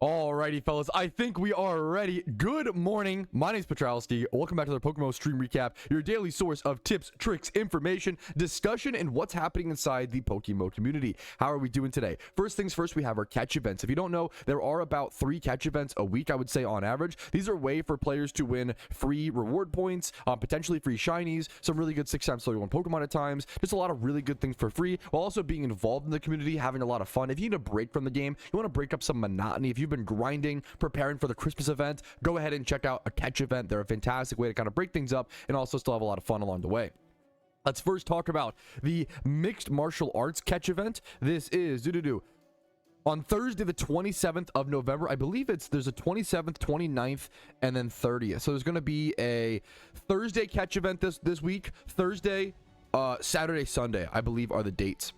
Alrighty, fellas, I think we are ready. Good morning. My name is Patrouski. Welcome back to the PokeMMO Stream Recap, your daily source of tips, tricks, information, discussion, and what's happening inside the PokeMMO community. How are we doing today? First things first, we have our catch events. If you don't know, there are about 3 catch events a week, I would say, on average. These are a way for players to win free reward points, potentially free shinies, some really good 6x31 Pokemon at times, just a lot of really good things for free, while also being involved in the community, having a lot of fun. If you need a break from the game, you want to break up some monotony, if you've been grinding, preparing for the Christmas event, go ahead and check out a catch event. They're a fantastic way to kind of break things up and also still have a lot of fun along the way. Let's first talk about the mixed martial arts catch event. This is on Thursday the 27th of November. I believe there's a 27th, 29th, and then 30th. So there's going to be a Thursday catch event this week. Thursday, Saturday, Sunday, I believe, are the dates.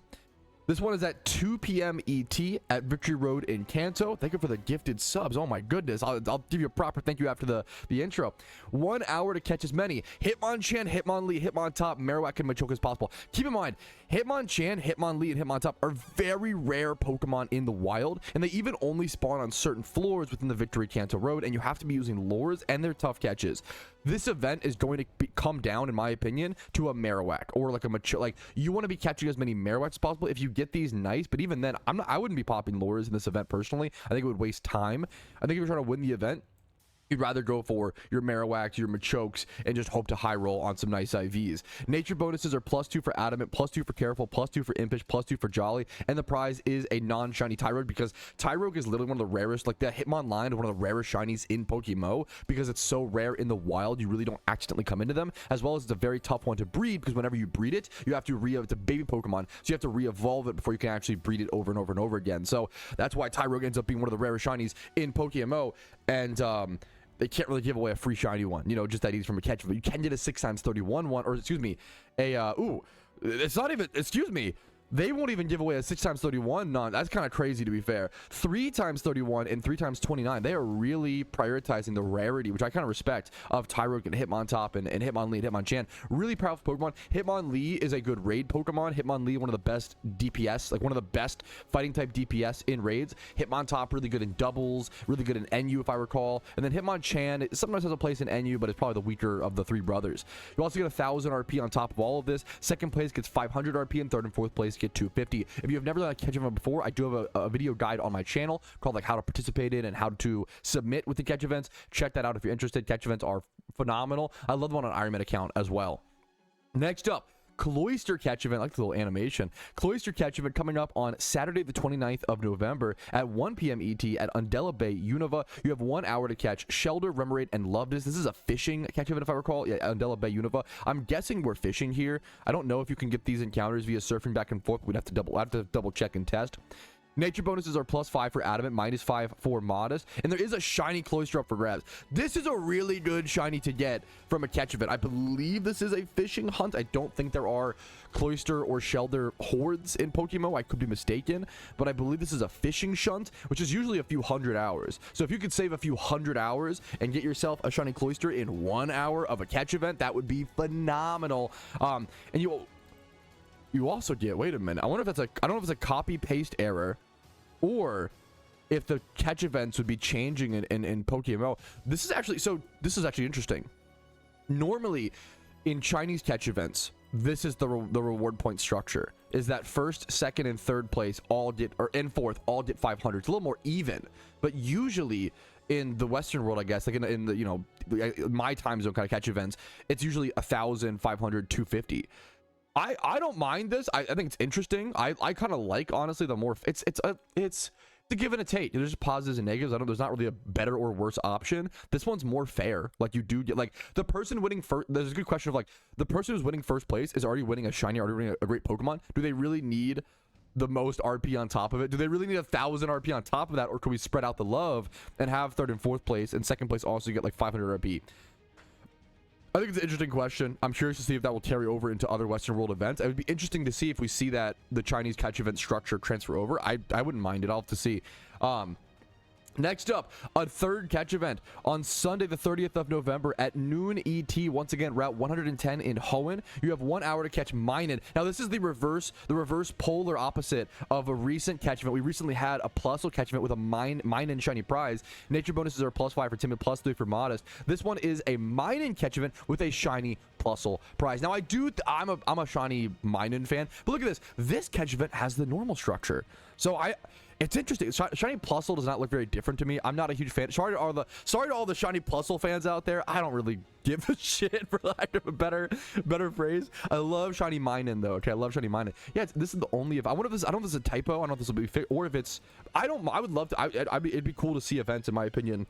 This one is at 2 p.m. ET at Victory Road in Kanto. Thank you for the gifted subs. Oh my goodness. I'll give you a proper thank you after the intro. 1 hour to catch as many Hitmonchan, Hitmonlee, Hitmontop, Marowak, and Machoke as possible. Keep in mind, Hitmonchan, Hitmonlee, and Hitmontop are very rare Pokemon in the wild, and they even only spawn on certain floors within the Victory Kanto Road, and you have to be using lures, and they're tough catches. This event is going to come down, in my opinion, to a Marowak or like a Machoke. Like, you want to be catching as many Marowaks as possible. If you get these, nice, but even then, I wouldn't be popping lures in this event personally. I think it would waste time. I think if you're trying to win the event, you'd rather go for your Marowaks, your Machokes, and just hope to high roll on some nice IVs. Nature bonuses are +2 for Adamant, +2 for Careful, +2 for Impish, +2 for Jolly, and the prize is a non-shiny Tyrogue, because Tyrogue is literally one of the rarest, like that Hitmonlee is one of the rarest shinies in PokeMMO, because it's so rare in the wild, you really don't accidentally come into them, as well as it's a very tough one to breed, because whenever you breed it, you have to it's a baby Pokemon, so you have to re-evolve it before you can actually breed it over and over and over again. So that's why Tyrogue ends up being one of the rarest shinies in PokeMMO, and they can't really give away a free shiny one, just that easy from a catch. But you can get a 6x31 one, or excuse me, it's not even, excuse me, they won't even give away a 6x31. That's kind of crazy, to be fair. 3x31 and 3x29. They are really prioritizing the rarity, which I kind of respect, of Tyrogue and Hitmontop and Hitmonlee and Hitmonchan. Really powerful Pokemon. Hitmonlee is a good raid Pokemon. Hitmonlee, one of the best DPS, like one of the best fighting type DPS in raids. Hitmontop, really good in doubles, really good in NU, if I recall. And then Hitmonchan sometimes has a place in NU, but it's probably the weaker of the 3 brothers. You also get 1,000 RP on top of all of this. Second place gets 500 RP, and third and fourth place get 250. If you have never done a catch event before, I do have a video guide on my channel called like how to participate in and how to submit with the catch events. Check that out if you're interested. Catch events are phenomenal. I love them on an Ironman account as well. Next up, Cloyster catch event. I like the little animation. Cloyster catch event coming up on Saturday the 29th of November at 1 p.m. ET at Undella Bay, Unova. You have 1 hour to catch Shelder, Remoraid, and Lovedus. This is a fishing catch event, if I recall. Yeah, Undella Bay, Unova. I'm guessing we're fishing here. I don't know if you can get these encounters via surfing back and forth. We'd have to double check and test. Nature bonuses are +5 for Adamant, -5 for Modest, and there is a shiny Cloyster up for grabs. This is a really good shiny to get from a catch event. I believe this is a fishing hunt. I don't think there are Cloyster or Shelder hordes in PokeMMO. I could be mistaken, but I believe this is a fishing shunt, which is usually a few hundred hours. So if you could save a few hundred hours and get yourself a shiny Cloyster in 1 hour of a catch event, that would be phenomenal. And you also get, wait a minute, I wonder if that's I don't know if it's a copy paste error or if the catch events would be changing in PokeMMO. This is actually interesting. Normally in Chinese catch events, this is the reward point structure, is that first, second, and third place and fourth all get 500. It's a little more even, but usually in the Western world, I guess, like in the my time zone kind of catch events, it's usually 1,000, 500, 250. I don't mind this. I think it's interesting. I kind of like, honestly, the more it's a give and a take. There's positives and negatives. There's not really a better or worse option. This one's more fair. Like, you do get, like, the person winning first. There's a good question of, like, the person who's winning first place is already winning a shiny, already winning a great Pokemon. Do they really need the most RP on top of it? Do they really need 1,000 RP on top of that, or can we spread out the love and have third and fourth place and second place also get like 500 RP? I think it's an interesting question. I'm curious to see if that will carry over into other Western world events. It would be interesting to see if we see that the Chinese catch event structure transfer over. I wouldn't mind it. I'll have to see. Next up, a third catch event on Sunday, the 30th of November at noon ET. Once again, Route 110 in Hoenn. You have 1 hour to catch Minun. Now, this is the reverse polar opposite of a recent catch event. We recently had a Plusle catch event with a Minun shiny prize. Nature bonuses are +5 for timid, +3 for modest. This one is a Minun catch event with a shiny Plusle prize. Now, I'm a shiny Minun fan, but look at this. This catch event has the normal structure. So it's interesting. Shiny Plusle does not look very different to me. I'm not a huge fan. Sorry to all the shiny Plusle fans out there. I don't really give a shit, for lack of a better phrase. I love shiny Minun though. Okay, I love shiny Minun. Yeah, this is the only. I wonder if this. I don't know if this is a typo. I don't know if this will be fit or if it's. I would love to. It'd be cool to see events. In my opinion,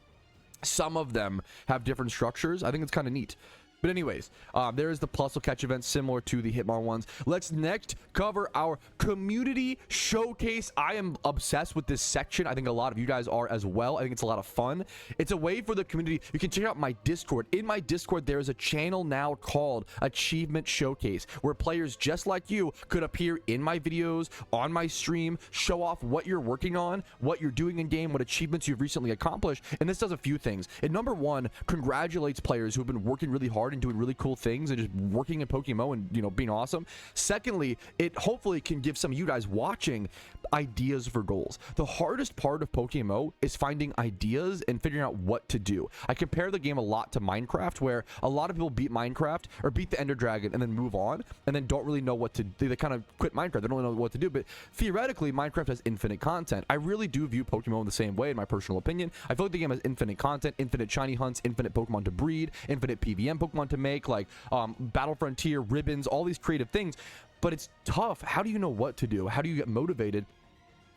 some of them have different structures. I think it's kind of neat. But anyways, there is the Plusle catch event similar to the Hitmar ones. Let's next cover our community showcase. I am obsessed with this section. I think a lot of you guys are as well. I think it's a lot of fun. It's a way for the community. You can check out my Discord. In my Discord, there is a channel now called Achievement Showcase, where players just like you could appear in my videos, on my stream, show off what you're working on, what you're doing in game, what achievements you've recently accomplished. And this does a few things. It, number one, congratulates players who've been working really hard and doing really cool things and just working in PokeMMO and, you know, being awesome. Secondly, it hopefully can give some of you guys watching ideas for goals. The hardest part of PokeMMO is finding ideas and figuring out what to do. I compare the game a lot to Minecraft, where a lot of people beat Minecraft or beat the Ender Dragon and then move on and then don't really know what to do. They kind of quit Minecraft. They don't really know what to do. But theoretically, Minecraft has infinite content. I really do view Pokemon in the same way, in my personal opinion. I feel like the game has infinite content, infinite shiny hunts, infinite Pokemon to breed, infinite PvM Pokemon to make, like Battle Frontier, ribbons, all these creative things. But it's tough. How do you know what to do? How do you get motivated?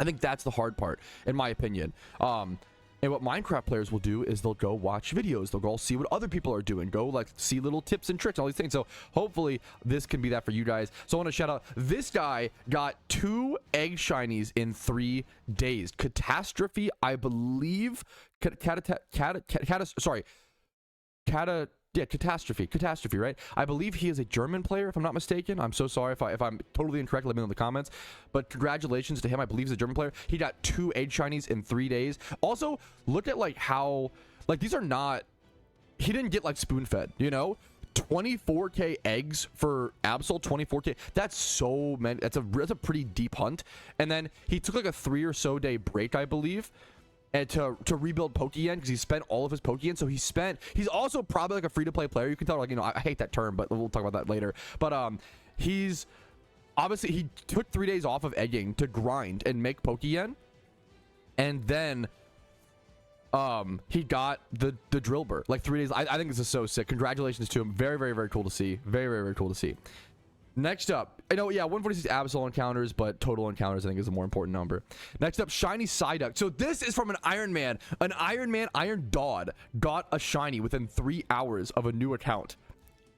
I think that's the hard part, in my opinion. And what Minecraft players will do is they'll go watch videos. They'll go see what other people are doing. Go like see little tips and tricks, all these things. So hopefully this can be that for you guys. So I want to shout out, this guy got 2 egg shinies in 3 days. Catastrophe, I believe. Catastrophe, right? I believe he is a German player, if I'm not mistaken. I'm so sorry if I'm totally incorrect. Let me know in the comments. But congratulations to him. I believe he's a German player. He got 2 egg shinies in 3 days. Also, look at like how, like, these are not, he didn't get like spoon-fed, you know? 24k eggs for Absol, 24k. That's so many. That's a pretty deep hunt. And then he took like a 3 or so day break, I believe, and to rebuild Pokeyen, because he spent all of his Pokeyen. So he's also probably like a free-to-play player. You can tell, like, you know, I hate that term, but we'll talk about that later. But he's obviously, he took 3 days off of egging to grind and make Pokeyen, and then he got the Drillbur like 3 days. I think this is so sick. Congratulations to him. Very, very, very cool to see. Very, very, very cool to see. Next up, I know, yeah, 146 Absol encounters, but total encounters I think is a more important number. Next up, shiny Psyduck. So this is from an Iron Man. An Iron Man, Iron Dodd, got a shiny within 3 hours of a new account.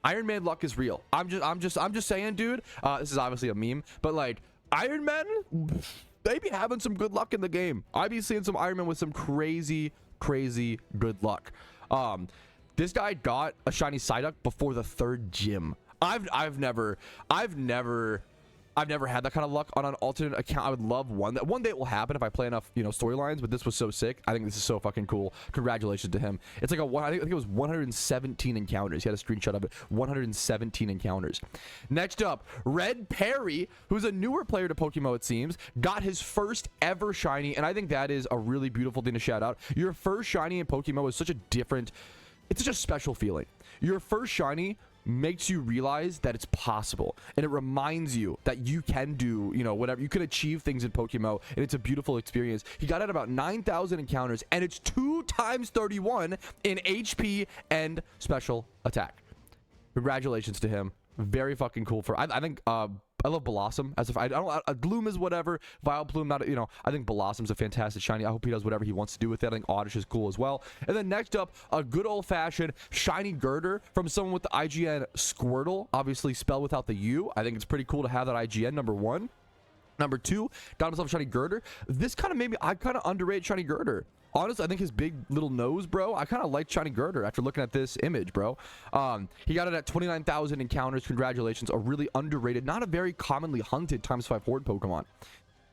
Iron Man luck is real. I'm just saying, dude. This is obviously a meme, but like, Iron Man, they be having some good luck in the game. I be seeing some Iron Man with some crazy good luck. This guy got a shiny Psyduck before the 3rd gym. I've never had that kind of luck on an alternate account. I would love one day it will happen if I play enough, you know, storylines. But this was so sick. I think this is so fucking cool. Congratulations to him. It's like I think it was 117 encounters. He had a screenshot of it. 117 encounters. Next up, Red Perry, who's a newer player to PokeMMO, it seems, got his first ever shiny, and I think that is a really beautiful thing to shout out. Your first shiny in PokeMMO is such a different, it's such a special feeling. Your first shiny makes you realize that it's possible, and it reminds you that you can do, you know, whatever, you can achieve things in PokeMMO, and it's a beautiful experience. He got at about 9,000 encounters, and it's 2 times 31 in HP and special attack. Congratulations to him. Very fucking cool. For I think I love Blossom. As if I don't, Gloom is whatever. Vileplume, not, you know. I think Blossom's a fantastic shiny. I hope he does whatever he wants to do with it. I think Oddish is cool as well. And then next up, a good old-fashioned shiny Girder from someone with the IGN Squirtle, obviously spelled without the U. I think it's pretty cool to have that IGN, number 1. Number 2, got himself a shiny Girder. This kind of made me, I kind of underrated shiny Girder. Honestly, I think his big little nose, bro, I kind of like shiny Girder after looking at this image, bro. He got it at 29,000 encounters. Congratulations. A really underrated, not a very commonly hunted ×5 horde Pokemon.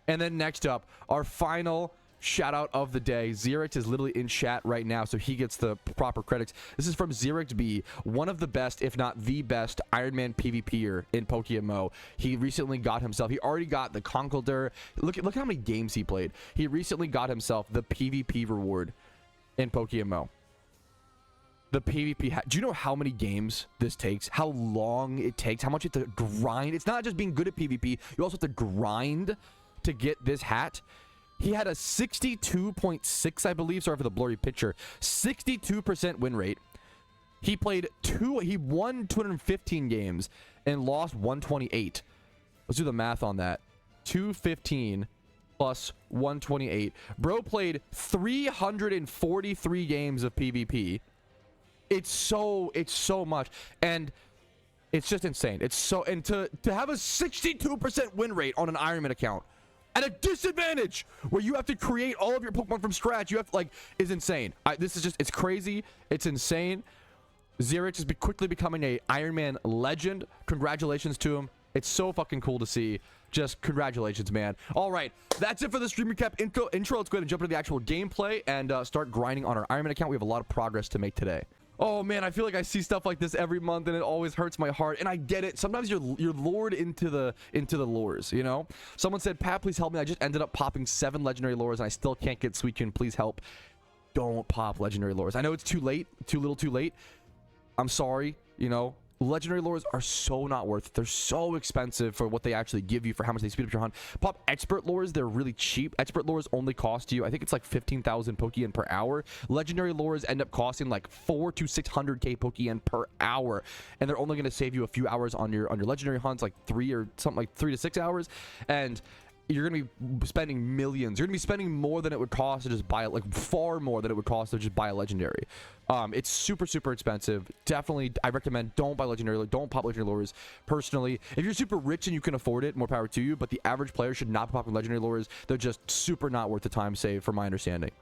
And then next up, our final shout out of the day. Xerix is literally in chat right now, so he gets the proper credits. This is from Xerix B, one of the best, if not the best, Iron Man PvPer in PokeMMO. He recently got himself, he already got the Conkeldurr. Look how many games he played. He recently got himself the PvP reward in PokeMMO. The PvP, do you know how many games this takes? How long it takes? How much you have to grind? It's not just being good at PvP. You also have to grind to get this hat. He had a 62.6, I believe. Sorry for the blurry picture. 62% win rate. He won 215 games and lost 128. Let's do the math on that. 215 plus 128. Bro played 343 games of PvP. It's so much, and it's just insane. It's so, and to have a 62% win rate on an Ironman account at a disadvantage where you have to create all of your Pokemon from scratch, you have to, like, is insane. This is just, it's crazy. It's insane. Xerix is quickly becoming a Ironman legend. Congratulations to him. It's so fucking cool to see. Just congratulations, man. All right, that's it for the stream recap intro. Let's go ahead and jump into the actual gameplay and start grinding on our Ironman account. We have a lot of progress to make today. Oh man, I feel like I see stuff like this every month and it always hurts my heart, and I get it. Sometimes you're lured into the lures, you know. Someone said, Pat, please help me. I just ended up popping 7 legendary lures and I still can't get Suicune. Please help. Don't pop legendary lures. I know it's too late, too little too late. I'm sorry, you know. Legendary lures are so not worth it. They're so expensive for what they actually give you, for how much they speed up your hunt. Pop expert lures, they're really cheap. Expert lures only cost you, I think it's like 15,000 Pokeyen per hour. Legendary lures end up costing like 400 to 600k Pokeyen per hour, and they're only going to save you a few hours on your legendary hunts, like 3 to 6 hours, and you're going to be spending millions. You're going to be spending more than it would cost to just buy it, like far more than it would cost to just buy a legendary. It's super expensive. Definitely, I recommend don't buy legendary, don't pop legendary lures. Personally, if you're super rich and you can afford it, more power to you, but the average player should not be popping legendary lures. They're just super not worth the time saved, from my understanding.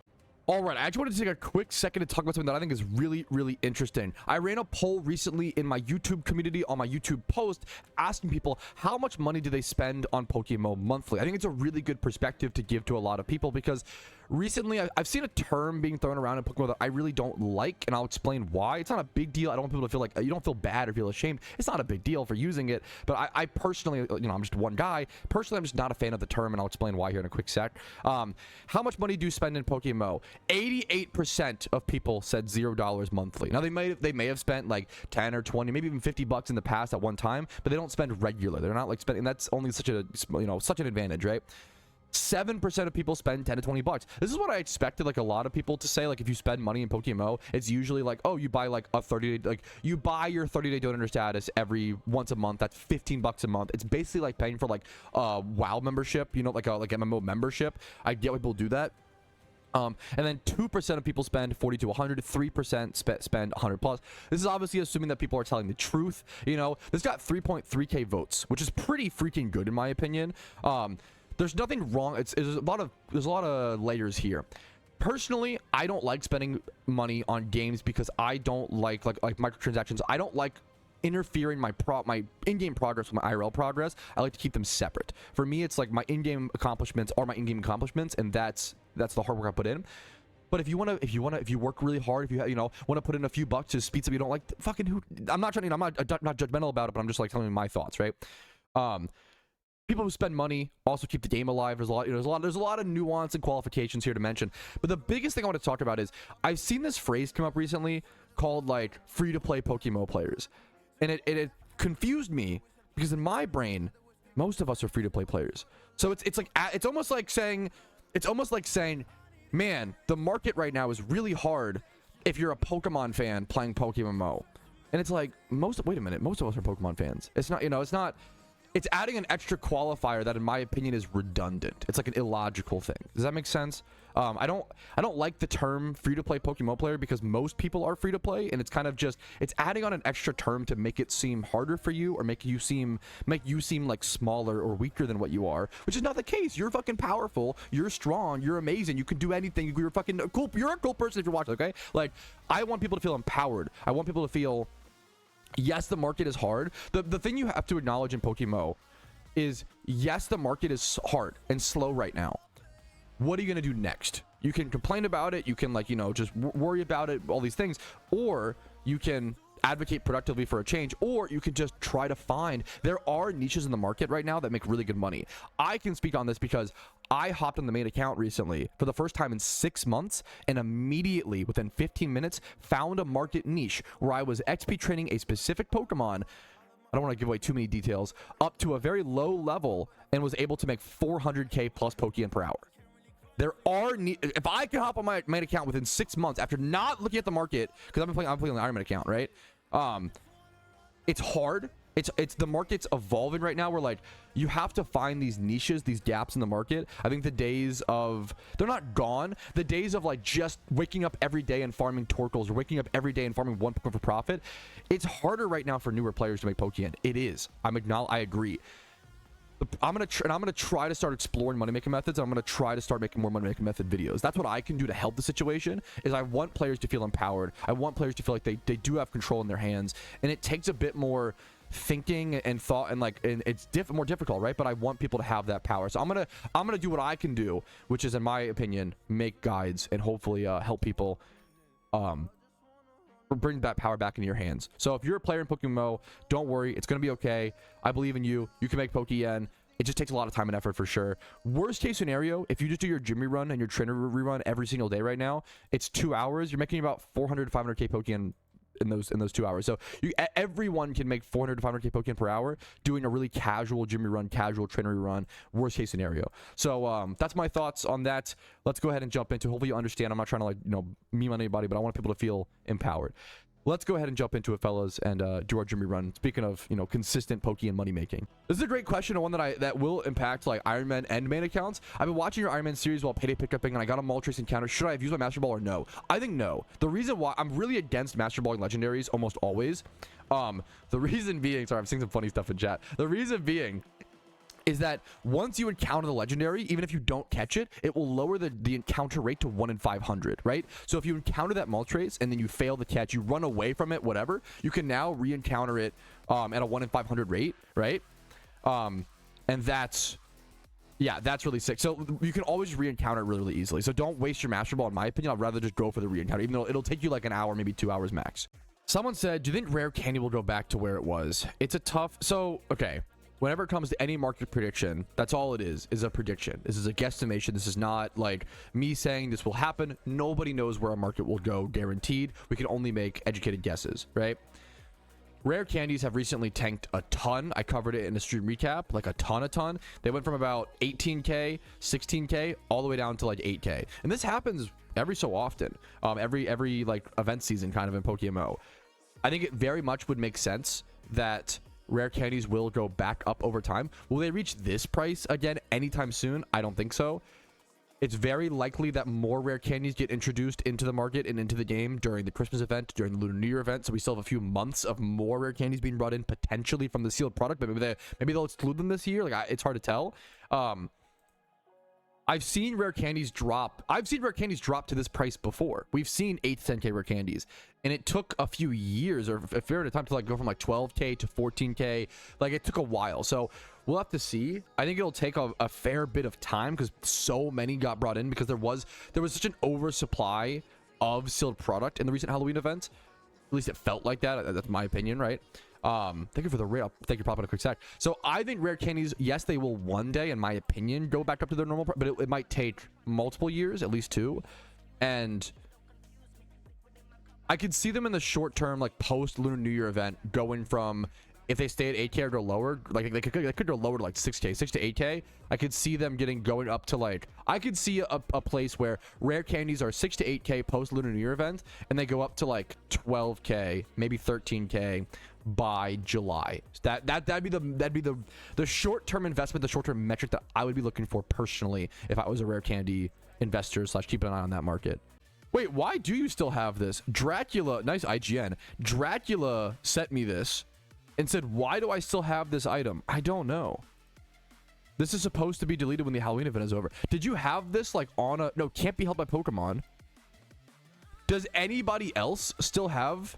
All right, I actually wanted to take a quick second to talk about something that I think is really interesting. I ran a poll recently in my YouTube community on my YouTube post asking people how much money do they spend on PokeMMO monthly. I think it's a really good perspective to give to a lot of people, because recently I've seen a term being thrown around in PokeMMO that I really don't like, and I'll explain why. It's not a big deal. I don't want people to feel like, you don't feel bad or feel ashamed. It's not a big deal for using it, but I personally, you know, I'm just one guy. Personally, I'm just not a fan of the term, and I'll explain why here in a quick sec. How much money do you spend in PokeMMO? 88% of people said $0 monthly. Now they may have spent like 10 or 20, maybe even $50 in the past at one time, but they don't spend regular. They're not like spending. That's only such an advantage, right? 7% of people spend 10 to 20 bucks. This is what I expected, like, a lot of people to say. Like, if you spend money in PokeMMO, it's usually like, oh, you buy like a 30-day, like you buy your 30-day donor status once a month. That's $15 a month. It's basically like paying for like a WoW membership, you know, like MMO membership. I get why people do that. And then 2% of people spend 40 to 100, 3% spend 100 plus. This is obviously assuming that people are telling the truth. You know, this got 3.3k votes, which is pretty freaking good in my opinion. There's nothing wrong. There's a lot of layers here. Personally, I don't like spending money on games because I don't like microtransactions. I don't like interfering my in-game progress with my IRL progress. I like to keep them separate. For me, it's like my in-game accomplishments are my in-game accomplishments, and that's the hard work I put in. But if you work really hard, if you want to put in a few bucks to speed up, you don't like, fucking who? I'm not judgmental about it, but I'm just like telling you my thoughts, right? People who spend money also keep the game alive. There's a lot of nuance and qualifications here to mention. But the biggest thing I want to talk about is I've seen this phrase come up recently called like free-to-play PokeMMO players, and it confused me because in my brain, most of us are free-to-play players. So it's almost like saying, man, the market right now is really hard if you're a Pokemon fan playing PokeMMO, and it's like wait a minute, most of us are Pokemon fans. It's not, it's not. It's adding an extra qualifier that, in my opinion, is redundant. It's like an illogical thing. Does that make sense? I don't like the term free-to-play PokeMMO player because most people are free-to-play, and it's kind of just, it's adding on an extra term to make it seem harder for you or make you seem like smaller or weaker than what you are, which is not the case. You're fucking powerful. You're strong. You're amazing. You can do anything. You're fucking cool. You're a cool person if you're watching. Okay, like I want people to feel empowered. I want people to feel. Yes, the market is hard. The thing you have to acknowledge in PokeMMO is, yes, the market is hard and slow right now. what are you going to do next? You can complain about it. You can, like, you know, just worry about it, all these things, or you can advocate productively for a change, or you can just try to find. There are niches in the market right now that make really good money. I can speak on this because I hopped on the main account recently for the first time in 6 months, and immediately within 15 minutes found a market niche where I was XP training a specific Pokemon. I don't want to give away too many details, up to a very low level, and was able to make 400k plus Pokeyen per hour. There are if I could hop on my main account within 6 months after not looking at the market, because I'm playing on the Iron Man account, right? It's hard. It's the market's evolving right now, where like you have to find these niches, these gaps in the market. I think the days of, they're not gone. The days of like just waking up every day and farming Torkles, or waking up every day and farming one Pokemon for profit. It's harder right now for newer players to make Pokeyen. It is. I agree. I'm gonna try to start exploring money making methods. I'm gonna try to start making more money making method videos. That's what I can do to help the situation. Is I want players to feel empowered. I want players to feel like they do have control in their hands, and it takes a bit more thinking and thought, and like, and it's more difficult, right? But I want people to have that power. So I'm gonna do what I can do, which is, in my opinion, make guides and hopefully help people bring that power back into your hands. So if you're a player in PokeMMO, don't worry, it's gonna be okay. I believe in you. You can make Pokeyen. It just takes a lot of time and effort for sure. Worst case scenario, if you just do your gym rerun and your trainer rerun every single day right now, it's 2 hours. You're making about 400 to 500k Pokeyen in those 2 hours. So everyone can make 400 to 500k Pokeyen per hour doing a really casual gym rerun, casual trainer rerun, worst case scenario. So that's my thoughts on that. Let's go ahead and jump into, hopefully you understand, I'm not trying to, like, you know, meme on anybody, but I want people to feel empowered. Let's go ahead and jump into it, fellas, and do our Jimmy run. Speaking of, you know, consistent Pokeyen money making, this is a great question, and one that will impact like Iron Man and main accounts. I've been watching your Iron Man series while payday pickupping, and I got a Moltres encounter. Should I have used my Master Ball or no? I think no. The reason why I'm really against Masterballing Legendaries almost always, the reason being, sorry, I'm seeing some funny stuff in chat. The reason being is that once you encounter the legendary, even if you don't catch it, it will lower the encounter rate to 1 in 500, right? So if you encounter that Moltres and then you fail the catch, you run away from it, whatever, you can now re-encounter it at a 1 in 500 rate, right? And that's, yeah, that's really sick. So you can always re-encounter it really, really easily. So don't waste your Master Ball, in my opinion. I'd rather just go for the re-encounter, even though it'll take you like an hour, maybe 2 hours max. Someone said, do you think rare candy will go back to where it was? It's a tough, so, okay. Whenever it comes to any market prediction, that's all it is a prediction. This is a guesstimation. This is not like me saying this will happen. Nobody knows where a market will go guaranteed. We can only make educated guesses, right? Rare candies have recently tanked a ton. I covered it in a stream recap, like a ton. They went from about 18k, 16k, all the way down to like 8k. And this happens every so often, every like event season kind of in PokeMMO. I think it very much would make sense that rare candies will go back up over time. Will they reach this price again anytime soon? I don't think so. It's very likely that more rare candies get introduced into the market and into the game during the Christmas event, during the Lunar New Year event. So we still have a few months of more rare candies being brought in potentially from the sealed product, but maybe they'll exclude them this year. Like, it's hard to tell. I've seen rare candies drop. I've seen rare candies drop to this price before. We've seen 8 to 10k rare candies, and it took a few years or a fair amount of time to like go from like 12k to 14k. Like, it took a while. So we'll have to see. I think it'll take a fair bit of time because so many got brought in because there was such an oversupply of sealed product in the recent Halloween event. At least it felt like that. That's my opinion, right? Thank you for the rail. Thank you for popping a quick sec. So I think rare candies, yes, they will one day, in my opinion, go back up to their normal price, but it might take multiple years, at least 2. And I could see them in the short term, like post Lunar New Year event, going from, if they stay at 8k or go lower, like they could go lower to like 6k, 6 to 8k. I could see them going up to like, I could see a place where rare candies are 6 to 8k post Lunar New Year event, and they go up to like 12k, maybe 13k by July. That'd be the short-term investment, the short-term metric that I would be looking for personally if I was a rare candy investor / keep an eye on that market. Wait, why do you still have this? Dracula, nice IGN. Dracula sent me this and said, why do I still have this item? I don't know. This is supposed to be deleted when the Halloween event is over. Did you have this like on a, no, can't be held by Pokemon. Does anybody else still have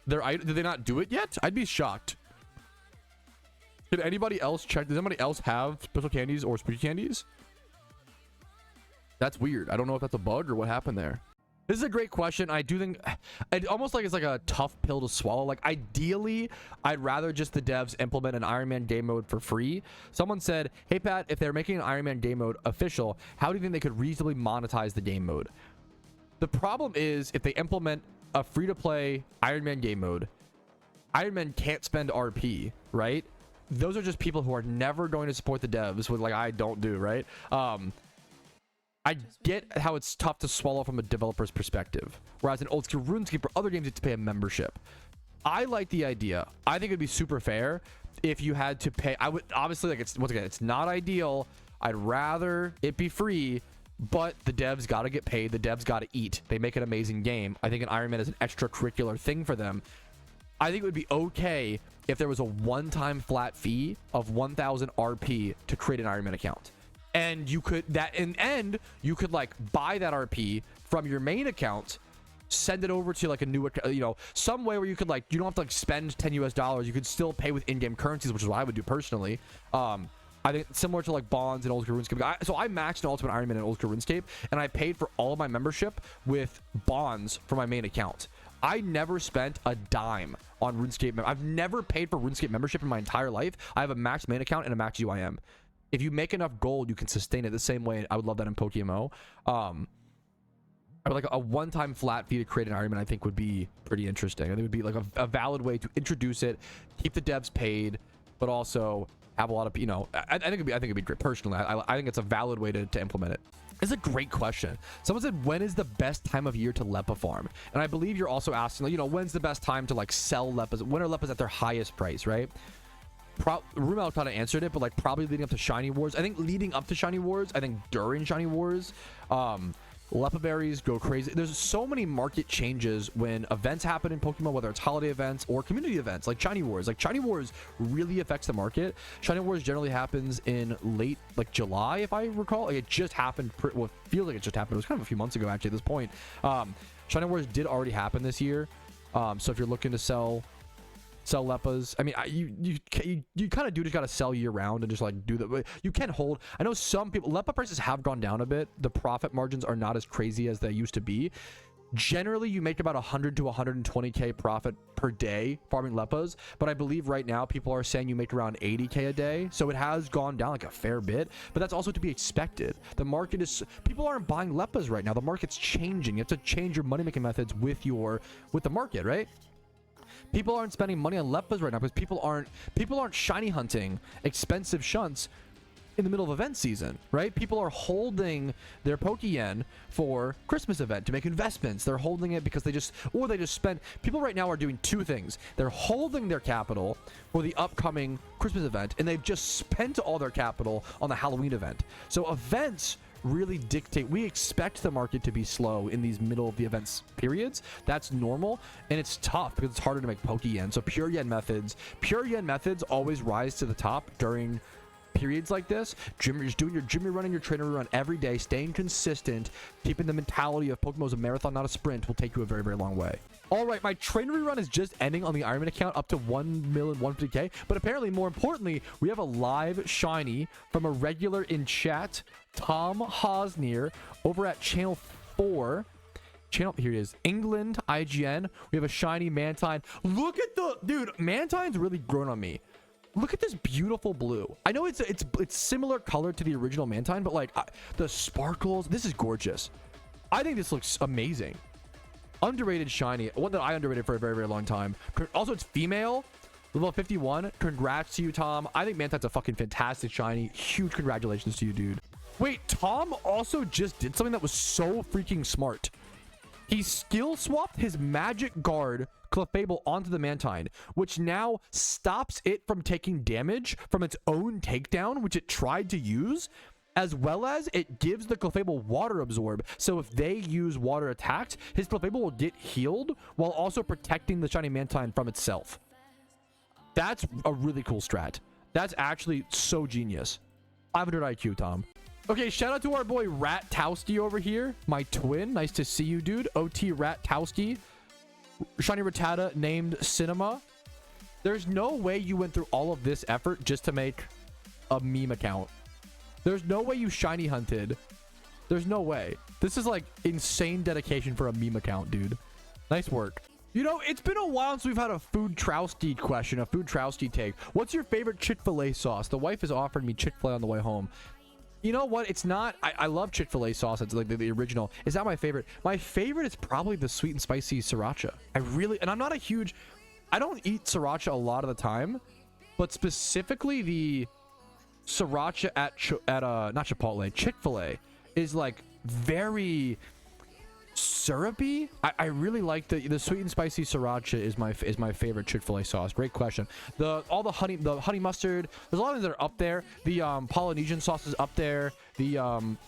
their item? Did they not do it yet? I'd be shocked. Did anybody else check? Does anybody else have special candies or spooky candies? That's weird. I don't know if that's a bug or what happened there. This is a great question. I do think it almost like it's like a tough pill to swallow. Like ideally, I'd rather just the devs implement an Iron Man game mode for free. Someone said, hey Pat, if they're making an Iron Man game mode official, how do you think they could reasonably monetize the game mode? The problem is if they implement a free-to-play Iron Man game mode, Iron Man can't spend RP, right? Those are just people who are never going to support the devs, with like I don't do, right? I get how it's tough to swallow from a developer's perspective. Whereas in old school RuneScape or other games, you have to pay a membership. I like the idea. I think it'd be super fair if you had to pay. I would obviously, like, it's once again, it's not ideal. I'd rather it be free, but the devs got to get paid. The devs got to eat. They make an amazing game. I think an Iron Man is an extracurricular thing for them. I think it would be okay if there was a one-time flat fee of 1,000 RP to create an Iron Man account. And you could, that in end, you could like buy that RP from your main account, send it over to like a new, you know, some way where you could like, you don't have to like spend $10 US. You could still pay with in-game currencies, which is what I would do personally. I think similar to like bonds and old school RuneScape. So I maxed an Ultimate Iron Man in old school RuneScape, and I paid for all of my membership with bonds for my main account. I never spent a dime on RuneScape. I've never paid for RuneScape membership in my entire life. I have a max main account and a max UIM. If you make enough gold, you can sustain it the same way. I would love that in PokeMMO. I would like a one-time flat fee to create an Iron Man. I think would be pretty interesting. I think it would be like a valid way to introduce it, keep the devs paid, but also have a lot of, you know, I think it'd be great. Personally, I think it's a valid way to implement it. It's a great question. Someone said, when is the best time of year to Leppa farm? And I believe you're also asking, like, you know, when's the best time to like sell Leppas? When are Leppas at their highest price, right? Rumel kind of answered it, but like probably leading up to Shiny Wars. I think leading up to Shiny Wars, I think during Shiny Wars, Leppa berries go crazy. There's so many market changes when events happen in Pokemon, whether it's holiday events or community events like Shiny Wars. Like Shiny Wars really affects the market. Shiny Wars generally happens in late like July, if I recall. Like it just happened. Well, it feels like it just happened. It was kind of a few months ago actually at this point. Shiny Wars did already happen this year. So if you're looking to sell Leppas, I mean, you kind of do just got to sell year round and just like do that. You can hold. I know some people, Leppa prices have gone down a bit. The profit margins are not as crazy as they used to be. Generally, you make about 100 to 120k profit per day farming Leppas, but I believe right now people are saying you make around 80k a day, so it has gone down like a fair bit, but that's also to be expected. The market is, people aren't buying Leppas right now. The market's changing. You have to change your money making methods with the market, right? People aren't spending money on Leppas right now because people aren't shiny hunting expensive shunts in the middle of event season, right? People are holding their Pokeyen for Christmas event to make investments. They're holding it because they just spend. People right now are doing two things. They're holding their capital for the upcoming Christmas event, and they've just spent all their capital on the Halloween event. So events really dictate. We expect the market to be slow in these middle of the events periods. That's normal, and it's tough because it's harder to make Pokeyen. So pure yen methods always rise to the top during periods like this. Just doing your gym run and your trainer run every day, staying consistent, keeping the mentality of Pokemon's a marathon, not a sprint, will take you a very, very long way. All right, my trainer run is just ending on the Iron Man account up to 1,150,000, but apparently, more importantly, we have a live shiny from a regular in chat, Tom Hosnier, over at channel 4. Here it is, England IGN. We have a shiny Mantine. Look at the dude. Mantine's really grown on me. Look at this beautiful blue. I know it's similar color to the original Mantine, but like the sparkles, this is gorgeous. I think this looks amazing. Underrated shiny, one that I underrated for a very, very long time. Also, it's female, level 51. Congrats to you, Tom. I think Mantine's a fucking fantastic shiny. Huge congratulations to you, dude. Wait, Tom also just did something that was so freaking smart. He skill swapped his magic guard Clefable onto the Mantine, which now stops it from taking damage from its own takedown, which it tried to use, as well as it gives the Clefable water absorb. So if they use water attacks, his Clefable will get healed while also protecting the shiny Mantine from itself. That's a really cool strat. That's actually so genius. 500 IQ, Tom. Okay, shout out to our boy Ratouski over here, my twin. Nice to see you, dude. OT Ratouski. Shiny Rattata named Cinema. There's no way you went through all of this effort just to make a meme account. There's no way you shiny hunted There's no way. This is like insane dedication for a meme account, dude. Nice work. You know, it's been a while since we've had a Foodtrouski question, a Foodtrouski take. What's your favorite Chick-fil-A sauce? The wife has offered me Chick-fil-A on the way home. You know what? It's not. I love Chick-fil-A sauce. It's like the original. It's not my favorite. My favorite is probably the sweet and spicy sriracha. And I'm not a huge. I don't eat sriracha a lot of the time, but specifically the sriracha at not Chipotle, Chick-fil-A is like very syrupy. I really like the sweet and spicy sriracha is my favorite Chick-fil-A sauce. Great question. All the honey mustard, there's a lot of things that are up there. The Polynesian sauce is up there. The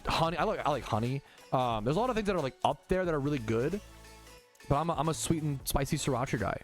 honey, I like honey. There's a lot of things that are like up there that are really good, but I'm a sweet and spicy sriracha guy.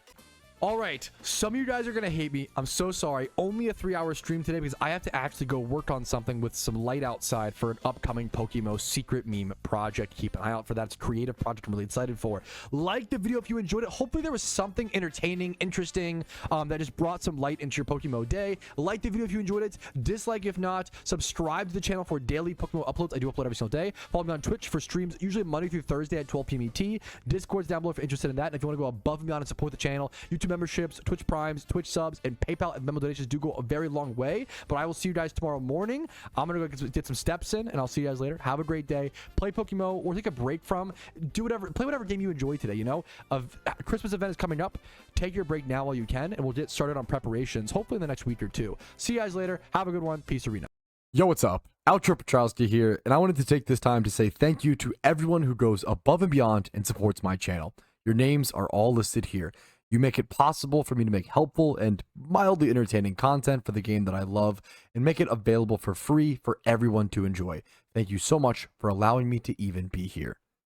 All right, some of you guys are gonna hate me. I'm so sorry. Only a 3-hour stream today because I have to actually go work on something with some light outside for an upcoming PokeMMO secret meme project. Keep an eye out for that. It's a creative project I'm really excited for. Like the video if you enjoyed it. Hopefully there was something entertaining, interesting, that just brought some light into your PokeMMO day. Like the video if you enjoyed it. Dislike if not. Subscribe to the channel for daily PokeMMO uploads. I do upload every single day. Follow me on Twitch for streams, usually Monday through Thursday at 12 p.m. ET. Discord's down below if you're interested in that. And if you want to go above and beyond and support the channel, YouTube memberships, Twitch Primes, Twitch subs, and PayPal and Venmo donations do go a very long way. But I will see you guys tomorrow morning. I'm gonna go get some steps in, and I'll see you guys later. Have a great day. Play PokeMMO or take a break from. Play whatever game you enjoy today. You know, a Christmas event is coming up. Take your break now while you can, and we'll get started on preparations. Hopefully in the next week or two. See you guys later. Have a good one. Peace, Arena. Yo, what's up? Outro Patrouski here, and I wanted to take this time to say thank you to everyone who goes above and beyond and supports my channel. Your names are all listed here. You make it possible for me to make helpful and mildly entertaining content for the game that I love and make it available for free for everyone to enjoy. Thank you so much for allowing me to even be here.